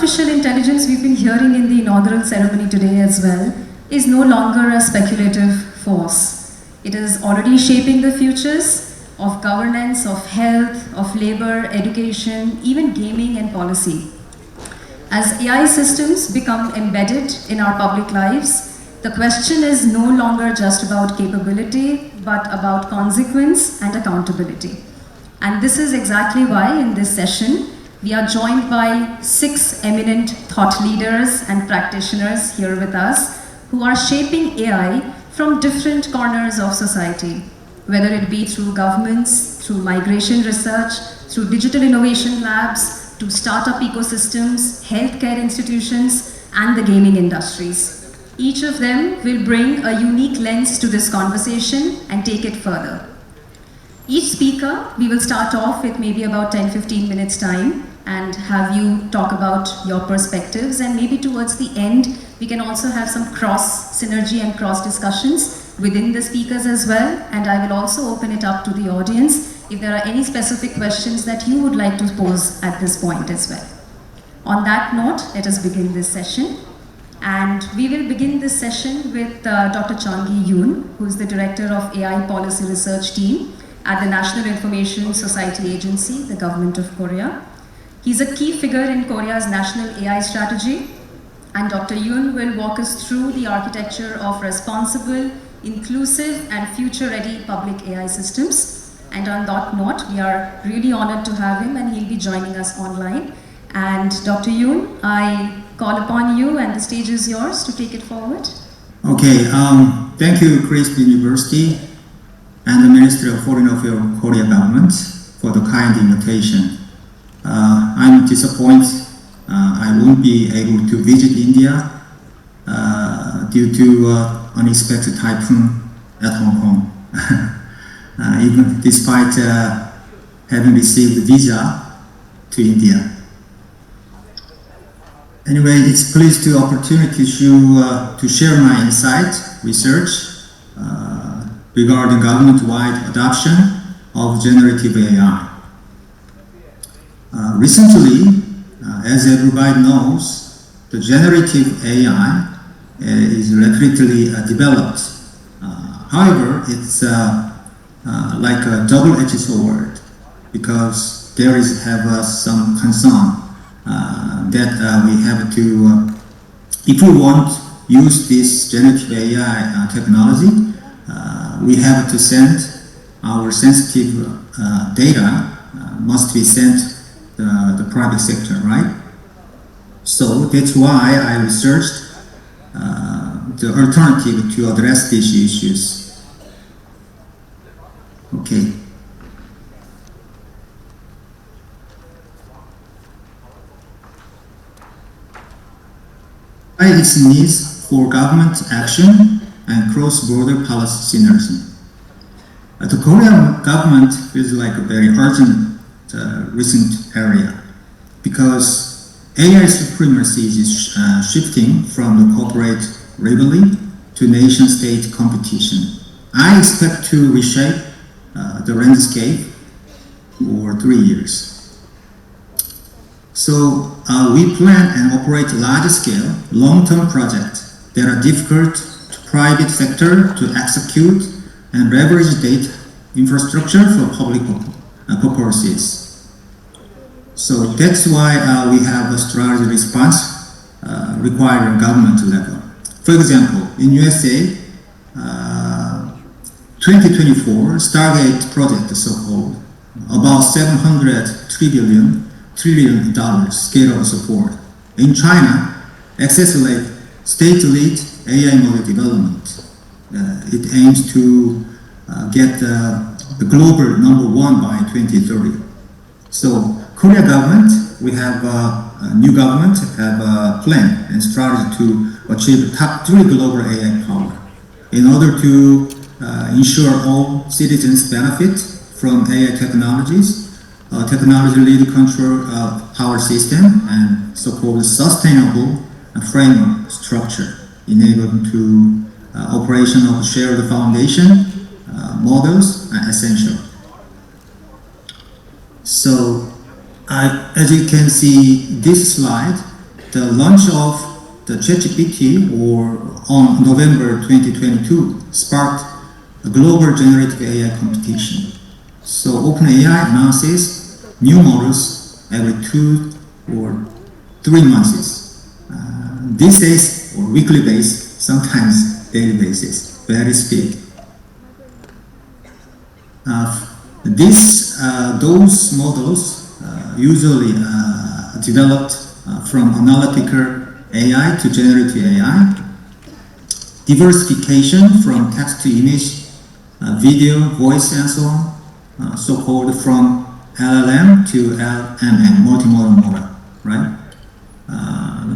Artificial intelligence we've been hearing in the inaugural ceremony today as well is no longer a speculative force. It is already shaping the futures of governance, of health, of labor, education, even gaming and policy. As AI systems become embedded in our public lives, the question is no longer just about capability, but about consequence and accountability. And this is exactly why in this session, we are joined by 6 eminent thought leaders and practitioners here with us who are shaping AI from different corners of society, whether it be through governments, through migration research, through digital innovation labs, to startup ecosystems, healthcare institutions, and the gaming industries. Each of them will bring a unique lens to this conversation and take it further. Each speaker, we will start off with maybe about 10-15 minutes time and have you talk about your perspectives, and maybe towards the end, we can also have some cross synergy and cross discussions within the speakers as well, and I will also open it up to the audience if there are any specific questions that you would like to pose at this point as well. On that note, let us begin this session. And we will begin this session with Dr. Changhee Yoon, who is the Director of AI Policy Research Team at the National Information Society Agency, the Government of Korea. He's a key figure in Korea's national AI strategy, and Dr. Yoon will walk us through the architecture of responsible, inclusive, and future-ready public AI systems. And on that note, we are really honored to have him, and he'll be joining us online. And Dr. Yoon, I call upon you, and the stage is yours to take it forward. Okay, thank you, Crisp University and the Ministry of Foreign Affairs of Korea government for the kind invitation. I'm disappointed I won't be able to visit India due to unexpected typhoon at Hong Kong, even despite having received the visa to India. Anyway, it's pleased to opportunity to share my insight, research regarding government-wide adoption of generative AI. Recently, as everybody knows, the generative AI is rapidly developed. However, it's like a double-edged sword because there is some concern that we have to, if we want to use this generative AI technology, we have to send our sensitive data must be sent the private sector, right? So that's why I researched the alternative to address these issues. Okay. Its needs for government action and cross-border policy synergy. The Korean government feels like a very urgent recent area because AI supremacy is shifting from the corporate rivalry to nation-state competition. I expect to reshape the landscape for 3 years. So we plan and operate large-scale, long-term projects that are difficult to private sector to execute and leverage data infrastructure for public purposes. So that's why we have a strategy response requiring government level. For example, in USA, 2024 Stargate project, so-called, about $700 trillion scale of support. In China, accelerate state-led AI model development. It aims to get the global #1 by 2030. So Korea government, we have a new government, have a plan and strategy to achieve top 3 global AI power in order to ensure all citizens benefit from AI technologies, technology lead control power system, and so-called sustainable framework structure, enabling to operation of shared foundation models are essential. So as you can see this slide, the launch of the ChatGPT on November 2022 sparked a global generative AI competition. So OpenAI announces new models every 2 or 3 months. These days, or weekly basis, sometimes daily basis, very speed. Those models usually developed from analytical AI to generative AI, diversification from text to image, video, voice, and so on, so-called from LLM to LMM, multimodal model, right?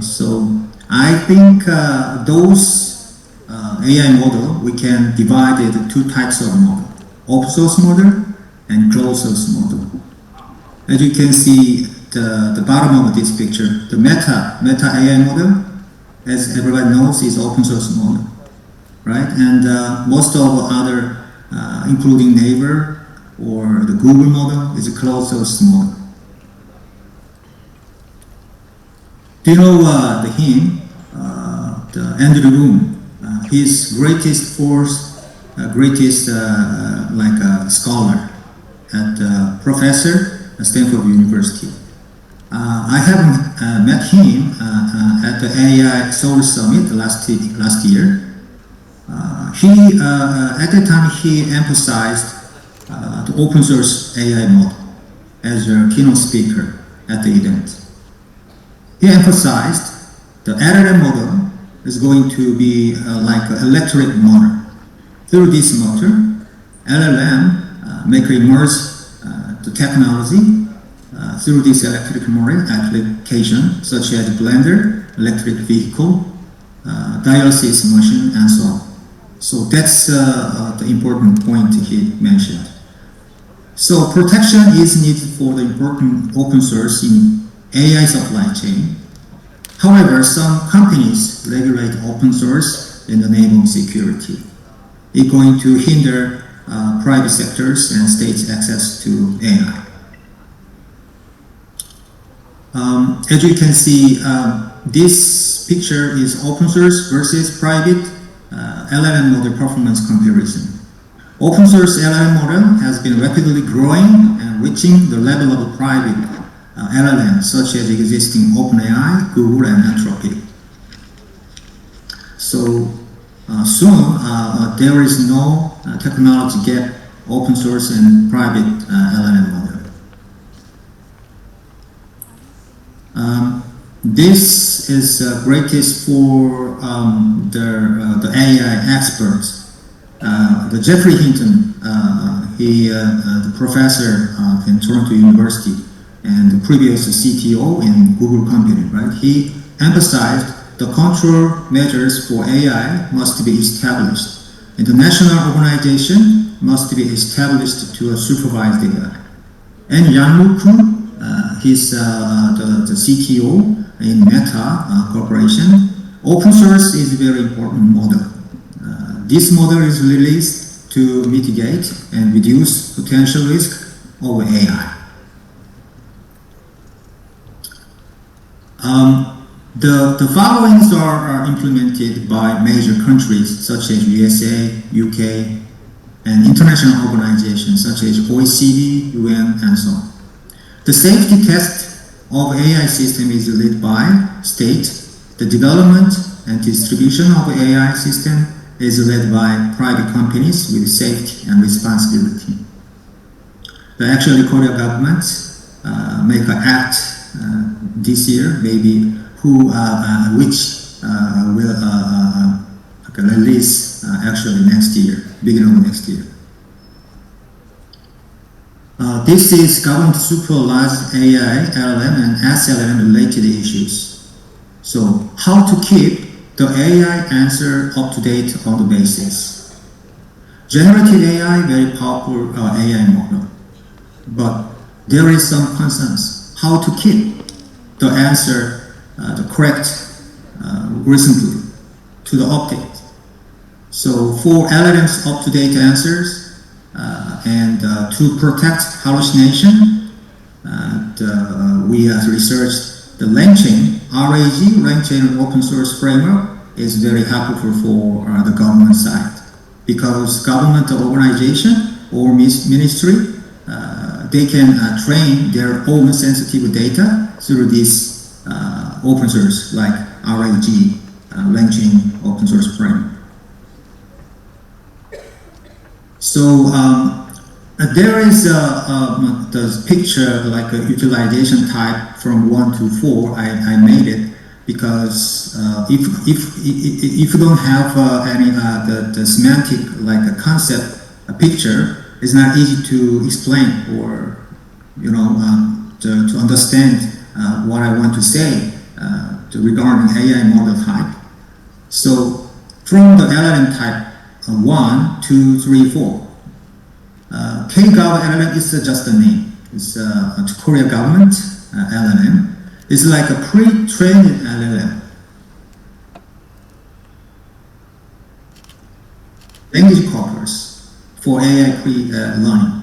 So I think those AI model, we can divide it into 2 types of model, open source model and closed source model. As you can see, the bottom of this picture, the Meta AI model, as everybody knows, is open source model, right? And most of other, including Naver or the Google model, is a closed source model. Do you know the hymn, the Andrew Room? His greatest force, greatest scholar and professor at Stanford University. I haven't met him at the AI Seoul Summit last year. At the time, he emphasized the open source AI model as a keynote speaker at the event. He emphasized the LLM model is going to be like an electric motor. Through this motor, LLM make immerse the technology through this electric motor application, such as blender, electric vehicle, dialysis machine, and so on. So that's the important point he mentioned. So protection is needed for the important open source in AI supply chain. However, some companies regulate open source in the name of security. It's going to hinder private sectors and states' access to AI. As you can see, this picture is open source versus private LLM model performance comparison. Open source LLM model has been rapidly growing and reaching the level of a private LLM, such as existing OpenAI, Google, and Anthropic. So soon, there is no technology gap, open source and private LLM model. This is greatest for the AI experts. The Jeffrey Hinton, the professor in Toronto University and the previous CTO in Google company, right? He emphasized the control measures for AI must be established. International organization must be established to supervise the AI. And Yang-Woo Kun, he's the CTO in Meta Corporation. Open source is a very important model. This model is released to mitigate and reduce potential risk of AI. The followings are implemented by major countries such as USA, UK, and international organizations such as OECD, UN, and so on. The safety test of AI system is led by state. The development and distribution of AI system is led by private companies with safety and responsibility. Actually, Korea government make an act this year, maybe which will release actually next year, beginning of next year. This is government supervised AI, LLM, and SLM related issues. So, how to keep the AI answer up to date on the basis. Generative AI, very powerful AI model, but there is some concerns. How to keep the answer the correct recently to the update. So for LLM's up-to-date answers and to protect hallucination, we have researched the LangChain RAG, Rank Chain Open Source Framework, is very helpful for the government side, because government organization or ministry, they can train their own sensitive data through this open source like RAG, Rank Chain Open Source Framework. So there is the picture like a utilization type from 1 to 4. I made it because if you don't have any the semantic like a concept, a picture, it's not easy to explain or to understand what I want to say regarding AI model type. So from the LLM type 1, 2, 3, 4. K-Gov LLM is just a name. It's a Korea government LLM. It's like a pre-trained LLM. Language corpus for AI pre-learning.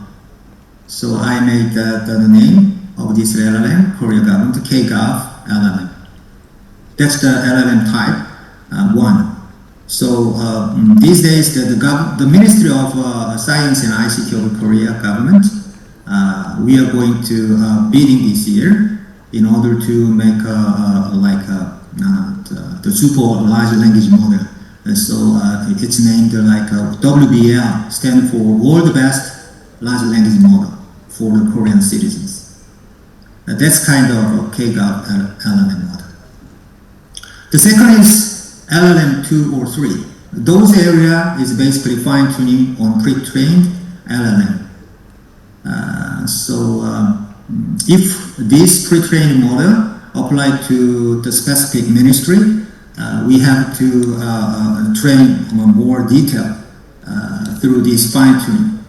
So I made the name of this LLM, Korea government, K-Gov LLM. That's the LLM type 1. So these days, the Ministry of Science and ICT of Korea government, we are going to bidding this year in order to make the super large language model. So it's named like WBL, stand for World Best Large Language Model for the Korean citizens. That's kind of a K-Gov LLM model. The second is LLM 2 or 3. Those area is basically fine-tuning on pre-trained LLM. If this pre-trained model applied to the specific ministry, we have to train more detail through this fine-tuning.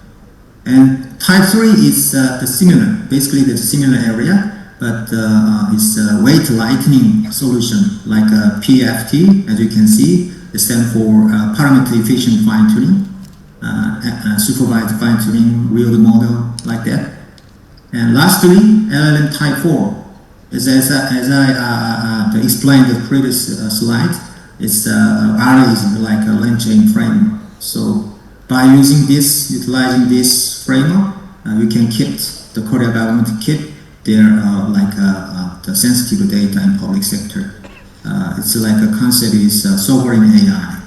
And type 3 is the similar, basically the similar area, but it's a weight lightening solution like a PFT, as you can see. It stands for parameter efficient fine-tuning, supervised fine-tuning, real model, like that. And lastly, LLM type 4. As I explained in the previous slide, it's is like a rank chain framework. So by using this, utilizing this framework, we can keep the Korea government keep their the sensitive data in public sector. It's like a concept is sovereign AI,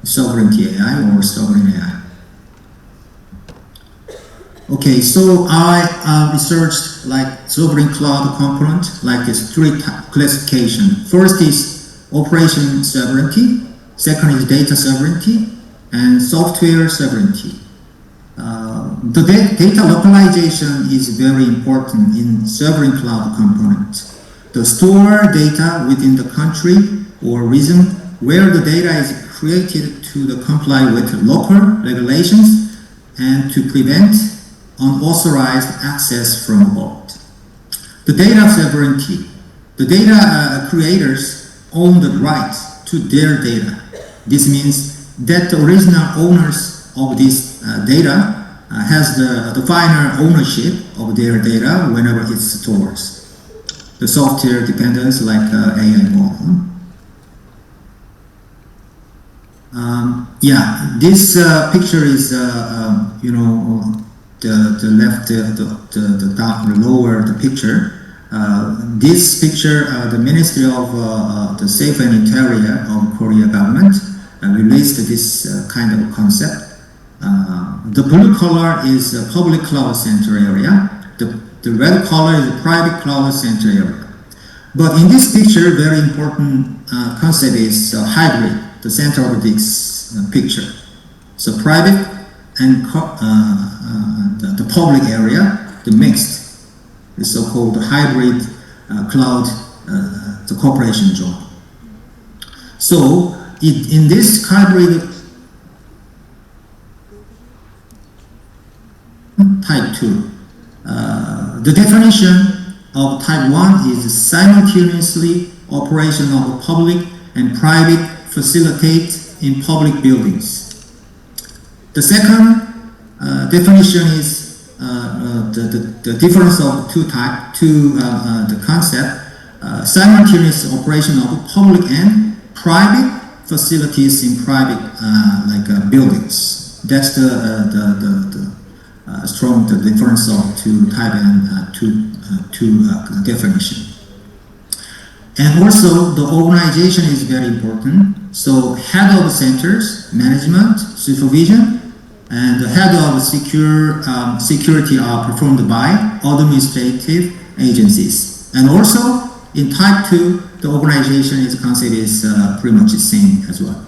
sovereignty AI or sovereign AI. Okay, so I researched like sovereign cloud component, like this 3 classification. First is operation sovereignty, second is data sovereignty, and software sovereignty. The data localization is very important in sovereign cloud component. To store data within the country or region where the data is created to comply with local regulations and to prevent unauthorized access from abroad. The data sovereignty. The data creators own the rights to their data. This means that the original owners of this data has the final ownership of their data whenever it's stored. The software dependence like AI model. This picture is the left, the down lower the picture. This picture, the Ministry of the Safe and Interior of Korea government released this kind of concept. The blue color is a public cloud center area. The red color is a private cloud center area. But in this picture, very important concept is hybrid, the center of this picture. So private and the public area, the mixed, is so-called hybrid cloud, the cooperation zone. So in this hybrid type 2, the definition of type 1 is simultaneously operation of public and private facilitate in public buildings. The second definition is the difference of two the concept. simultaneous operation of public and private facilities in private buildings. That's the strong difference of two type and two definition. And also the organization is very important. So head of centers, management, supervision, and the head of security are performed by administrative agencies. And also in type 2, the organization concept is pretty much the same as well.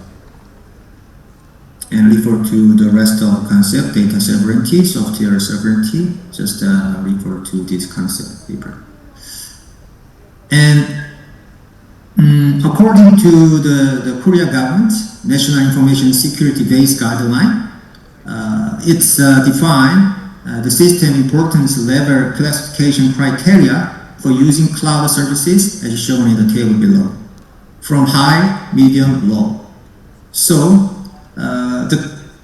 And refer to the rest of the concept, data sovereignty, software sovereignty, just refer to this concept paper. And according to the Korea government National Information Security Based Guideline, it's defined the system importance level classification criteria for using cloud services as shown in the table below, from high, medium, low. So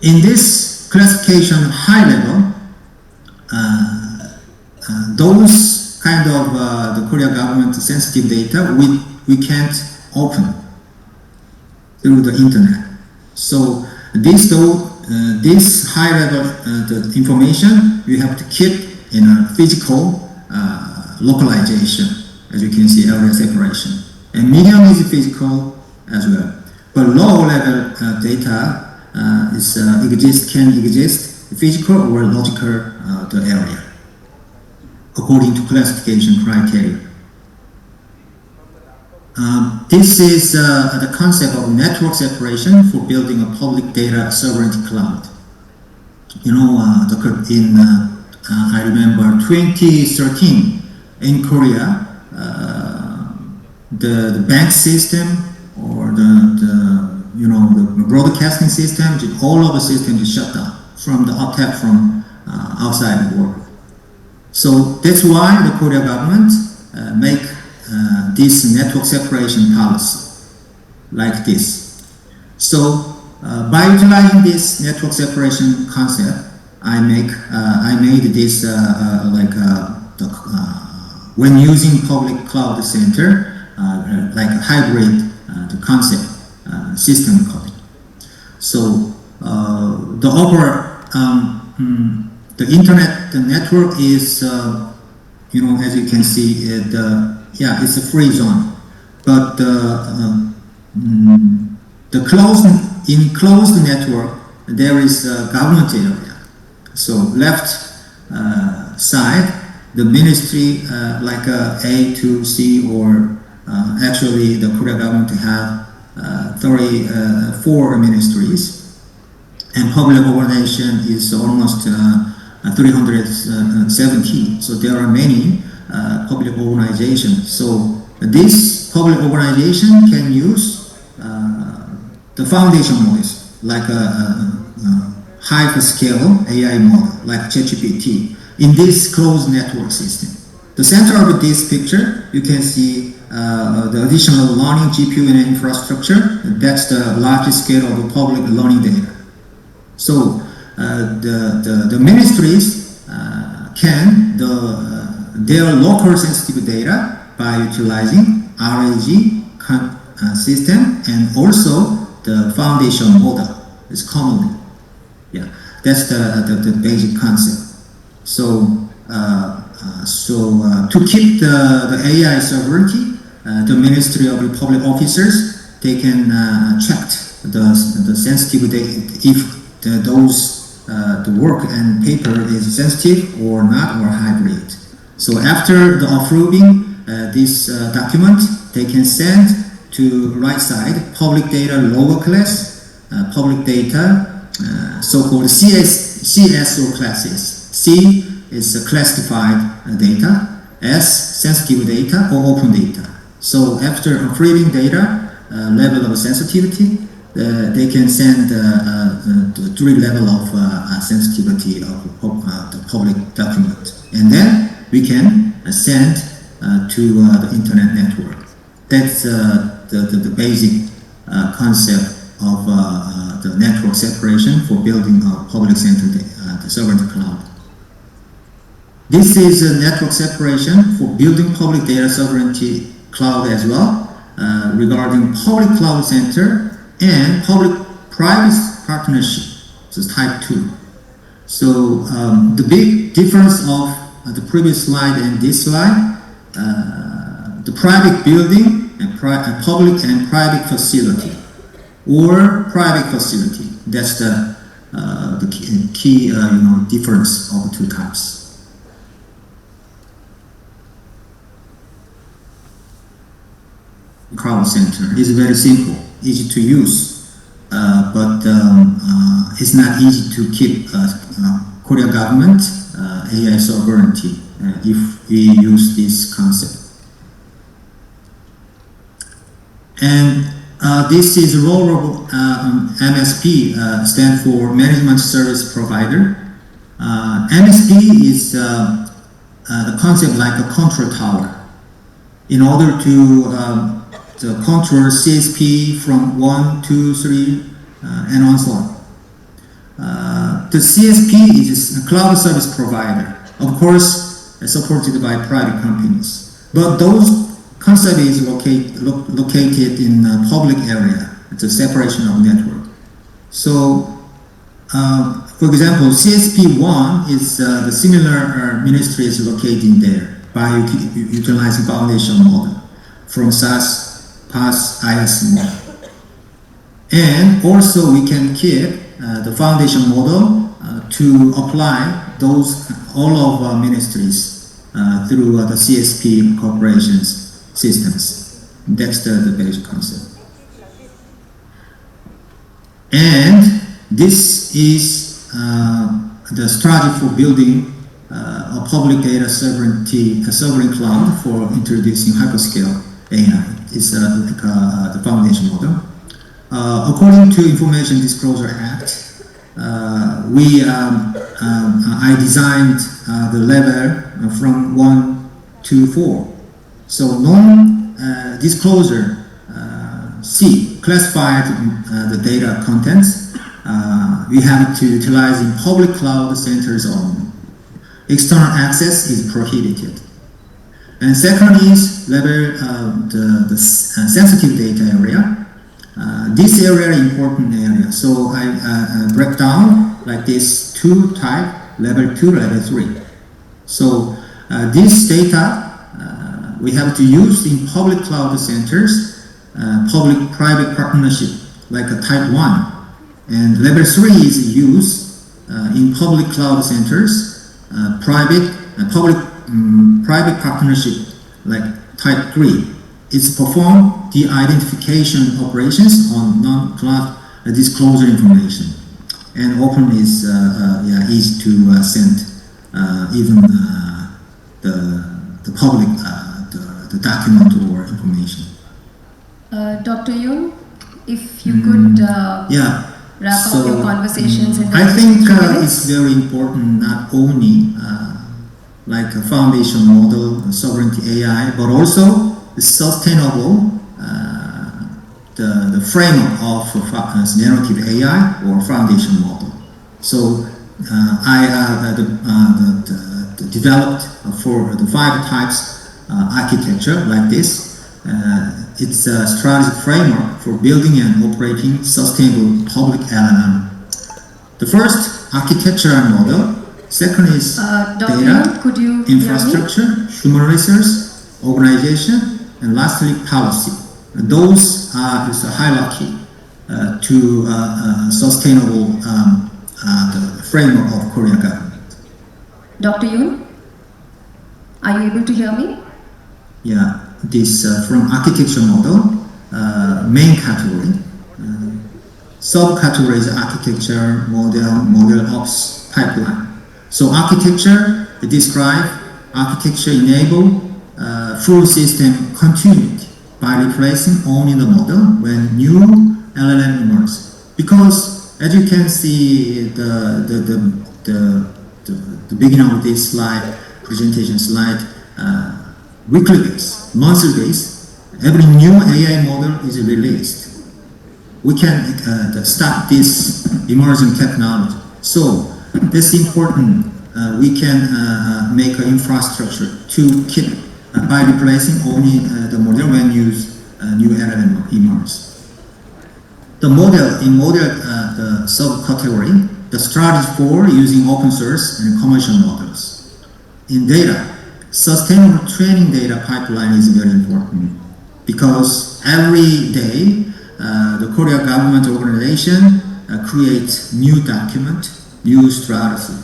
in this classification high level, those kind of the Korea government sensitive data we can't open through the internet. So this high level the information we have to keep in a physical localization, as you can see, area separation. And medium is physical as well. But low level data can exist physical or logical the area according to classification criteria. This is the concept of network separation for building a public data sovereignty cloud. You know, I remember 2013 in Korea, the bank system or the broadcasting system, all of the systems is shut down from the attack from outside the world. So that's why the Korea government make this network separation policy like this. So by utilizing this network separation concept, I made this when using public cloud center like a hybrid the concept system code. So the overall the internet the network is as you can see it's a free zone, but the closed network there is a government area. So left side the ministry like A to C, or actually the Korea government have 34 ministries, and public organization is almost 370. So there are many public organizations. So this public organization can use the foundation models like a hyperscale AI model like ChatGPT in this closed network system. The center of this picture, you can see the additional learning GPU and infrastructure. That's the largest scale of the public learning data. So the ministries can their local sensitive data by utilizing RAG system and also the foundation model is commonly. Yeah, that's the basic concept. So to keep the AI sovereignty, the Ministry of Public Officers, they can check the sensitive data if the work and paper is sensitive or not, or hybrid. So after the approving this document, they can send to right side public data lower class, public data so-called CSO classes. C is classified data, S sensitive data or open data. So after approving data level of sensitivity, they can send the 3 level of sensitivity of the public document, and then we can send to the internet network. That's the basic concept of the network separation for building a public center the sovereignty cloud. This is a network separation for building public data sovereignty cloud as well, regarding public cloud center and public-private partnership, so type 2. So the big difference of the previous slide and this slide, the private building and public and private facility, or private facility. That's the key difference of the two types. Cloud center is very simple, easy to use, but it's not easy to keep Korea government AI sovereignty if we use this concept. And this is role of MSP, stand for Management Service Provider. MSP is the concept like a control tower. In order to control CSP from 1, 2, 3, and on so on. The CSP is a cloud service provider, of course, supported by private companies. But those concept is located in a public area. It's a separation of network. So, for example, CSP1 is the similar ministry is located there by utilizing foundation model from SAS, PaaS, IaaS model. And also we can keep the foundation model to apply all of our ministries through the CSP corporations systems. That's the basic concept. And this is the strategy for building a public data sovereign cloud for introducing hyperscale AI. It's the foundation model. According to Information Disclosure Act, I designed the level from 1 to 4. So non-disclosure C, classified the data contents, we have to utilize in public cloud centers only. External access is prohibited. And second is level the sensitive data area. This area is important area. So I break down like this two type, level 2, level 3. So this data we have to use in public cloud centers, public-private partnership like a type 1. And level 3 is used in public cloud centers, public-private partnership like type 3. It's perform the identification operations on non-cloud disclosure information. And open is easy to send even the public the document or information. Dr. Yoon, if you could wrap up your conversations in the I think it's very important not only like a foundation model, sovereignty AI, but also the sustainable the framework of generative AI or foundation model. So I developed for the 5 types architecture like this. It's a strategic framework for building and operating sustainable public LLM. The first, architectural model. Second is data, could you infrastructure, human resource, organization, and lastly, policy. And those is a hierarchy to sustainable the framework of Korean government. Dr. Yoon, are you able to hear me? Yeah, this from architecture model, main category. Subcategory is architecture, model ops, pipeline. So architecture describe, architecture enable full system continuity by replacing only the model when new LLM emerges. Because as you can see, the beginning of this slide, presentation slide, weekly base, monthly base, every new AI model is released. We can start this emerging technology. So that's important. We can make an infrastructure to keep by replacing only the model when use new LLM emerges. The model in the subcategory, the strategy for using open source and commercial models. In data, sustainable training data pipeline is very important because every day the Korea government organization creates new document, new strategy.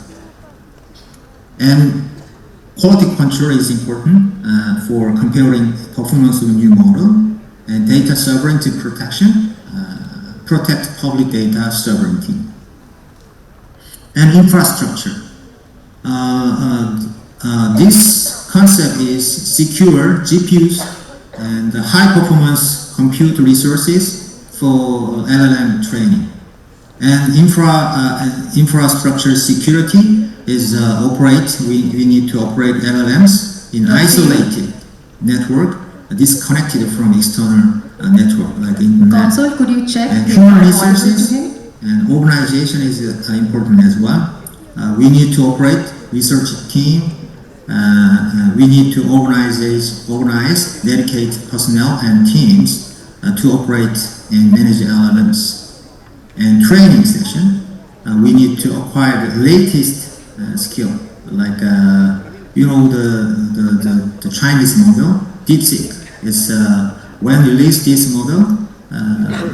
And quality control is important for comparing performance of a new model, and data sovereignty protection, protect public data sovereignty. And infrastructure. This concept is secure GPUs and high performance compute resources for LLM training. And infrastructure security is we need to operate LLMs in isolated network, disconnected from external network like internet. Console, could you check? And human resources and organization is important as well. We need to operate research team. We need to organize dedicated personnel and teams to operate and manage LLMs. And training session, we need to acquire the latest skill, like the Chinese model, DeepSeek. It's when released this model,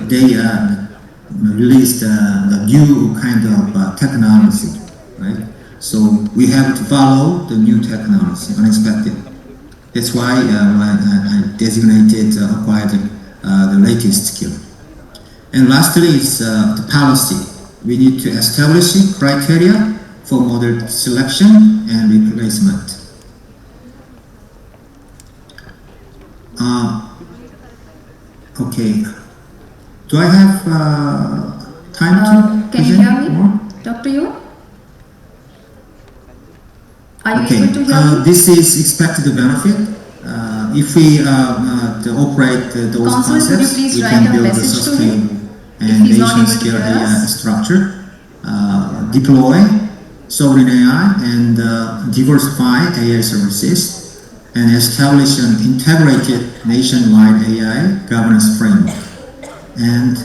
they released the new kind of technology, right? So we have to follow the new technology, unexpected. That's why I designated acquired the latest skill. And lastly is the policy. We need to establish criteria for model selection and replacement. Okay. Do I have time to can you hear me? more? Dr. Yu? Are you Okay. able to hear me? This is expected benefit. If we operate those Council, could you concepts, please we write can a build a message to sustainable him and if he's not able to nation-scale hear AI us? structure, deploy sovereign AI and diversify AI services, and establish an integrated nationwide AI governance framework, and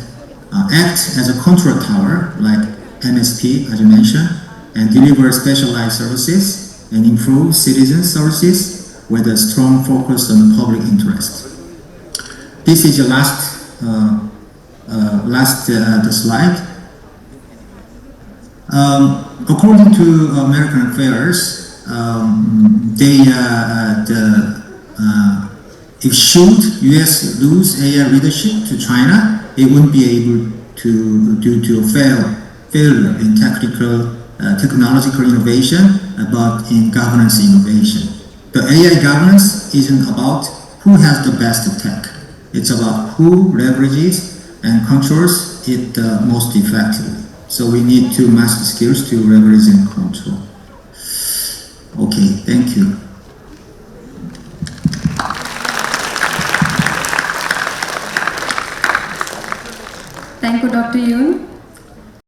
act as a control tower like MSP, as you mentioned, and deliver specialized services and improve citizen services with a strong focus on public interest. This is the last the slide. According to American Affairs, if should U.S. lose AI leadership to China, it wouldn't be able to due to failure in technological innovation, but in governance innovation. The AI governance isn't about who has the best tech. It's about who leverages and controls it most effectively. So we need to master skills to leverage and control. Okay, thank you.